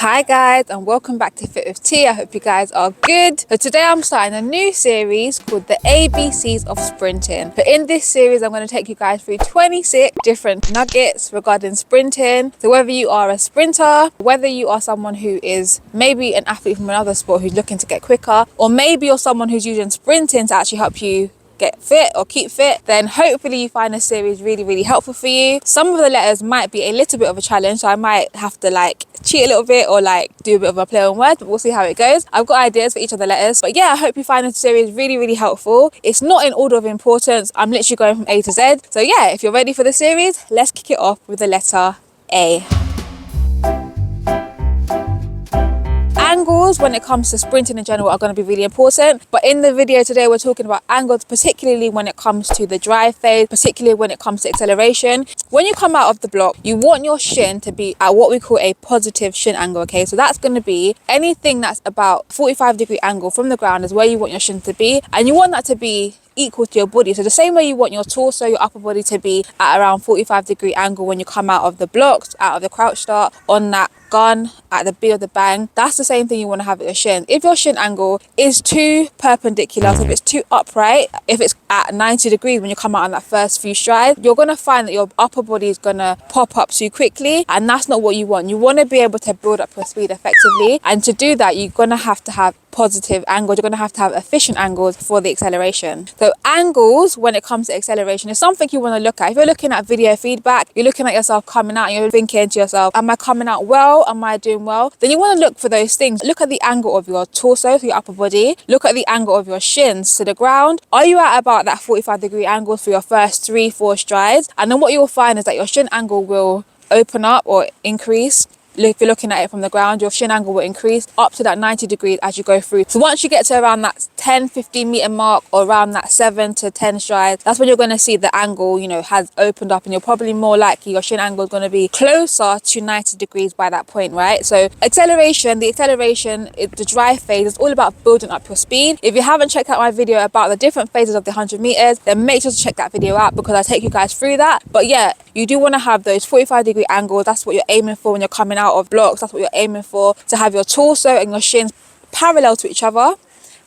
Hi guys, and welcome back to Fit with T. I hope you guys are good. So today I'm starting a new series called the ABCs of Sprinting. But in this series I'm going to take you guys through 26 different nuggets regarding sprinting. So whether you are a sprinter, whether you are someone who is maybe an athlete from another sport who's looking to get quicker, or maybe you're someone who's using sprinting to actually help you get fit or keep fit, then hopefully you find this series really helpful for you. Some of the letters might be a little bit of a challenge, so I might have to cheat a little bit or do a bit of a play on words, but we'll see how it goes. I've got ideas for each of the letters, but yeah, I hope you find this series really helpful. It's not in order of importance, I'm literally going from A to Z. So yeah, if you're ready for the series, let's kick it off with the letter A. Angles when it comes to sprinting in general are going to be really important, but in the video today we're talking about angles particularly when it comes to the drive phase, particularly when it comes to acceleration. When you come out of the block, you want your shin to be at what we call a positive shin angle, okay? So that's going to be anything that's about 45-degree angle from the ground is where you want your shin to be, and you want that to be equal to your body. So the same way you want your torso, your upper body to be at around 45-degree angle when you come out of the blocks, out of the crouch start, on that gun, at the B of the bang, that's the same thing you want to have at your shin. If your shin angle is too perpendicular, so if it's too upright, if it's at 90 degrees when you come out on that first few strides, you're going to find that your upper body is going to pop up too quickly, and that's not what you want. You want to be able to build up your speed effectively, and to do that you're going to have positive angles, you're going to have efficient angles for the acceleration. So angles when it comes to acceleration is something you want to look at. If you're looking at video feedback, you're looking at yourself coming out and you're thinking to yourself, am I coming out well? Am I doing well? Then you want to look for those things. Look at the angle of your torso, so your upper body. Look at the angle of your shins to the ground. Are you at about that 45-degree angle for your first 3-4 strides? And then what you'll find is that your shin angle will open up or increase. If you're looking at it from the ground, your shin angle will increase up to that 90 degrees as you go through. So once you get to around that 10-15 meter mark, or around that 7 to 10 strides, that's when you're going to see the angle, has opened up, and you're probably more likely your shin angle is going to be closer to 90 degrees by that point, right? So the acceleration, the drive phase is all about building up your speed. If you haven't checked out my video about the different phases of the 100 meters, then make sure to check that video out because I take you guys through that. But yeah, you do want to have those 45-degree angles. That's what you're aiming for when you're coming out of blocks. That's what you're aiming for, to have your torso and your shins parallel to each other,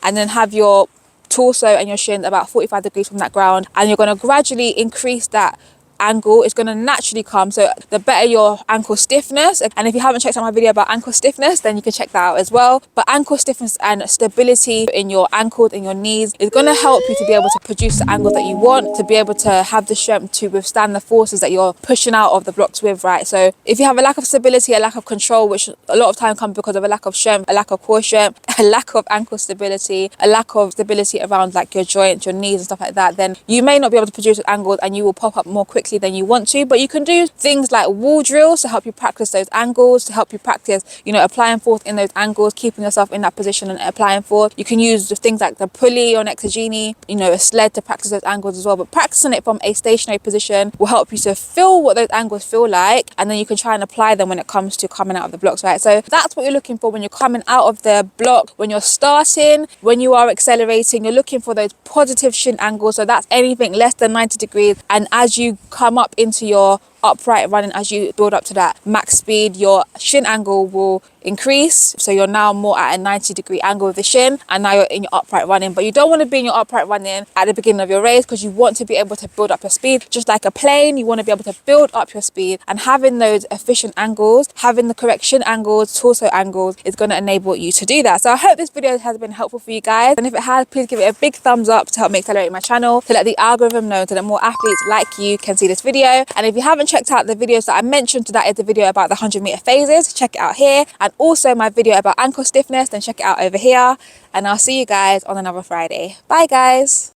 and then have your torso and your shin about 45 degrees from that ground, and you're going to gradually increase that angle. It's going to naturally come. So the better your ankle stiffness, and if you haven't checked out my video about ankle stiffness, then you can check that out as well. But ankle stiffness and stability in your ankles and your knees is going to help you to be able to produce the angles that you want, to be able to have the strength to withstand the forces that you're pushing out of the blocks with, right? So if you have a lack of stability, a lack of control, which a lot of time comes because of a lack of strength, a lack of core strength, a lack of ankle stability, a lack of stability around your joints, your knees and stuff like that, then you may not be able to produce angles and you will pop up more quickly than you want to. But you can do things like wall drills to help you practice those angles, to help you practice applying force in those angles, keeping yourself in that position and applying force. You can use things like the pulley or exogeny, a sled, to practice those angles as well. But practicing it from a stationary position will help you to feel what those angles feel like, and then you can try and apply them when it comes to coming out of the blocks, right? So that's what you're looking for when you're coming out of the block. When you're starting, when you are accelerating, you're looking for those positive shin angles. So that's anything less than 90 degrees, and as you come up into your upright running, as you build up to that max speed, your shin angle will increase. So you're now more at a 90-degree angle with the shin, and now you're in your upright running. But you don't want to be in your upright running at the beginning of your race, because you want to be able to build up your speed. Just like a plane, you want to be able to build up your speed, and having those efficient angles, having the correct shin angles, torso angles, is going to enable you to do that. So I hope this video has been helpful for you guys, and if it has, please give it a big thumbs up to help me accelerate my channel, to let the algorithm know so that more athletes like you can see this video. And if you haven't checked out the videos that I mentioned, so that is the video about the 100-meter phases, check it out here, and also my video about ankle stiffness, then check it out over here. And I'll see you guys on another Friday. Bye guys.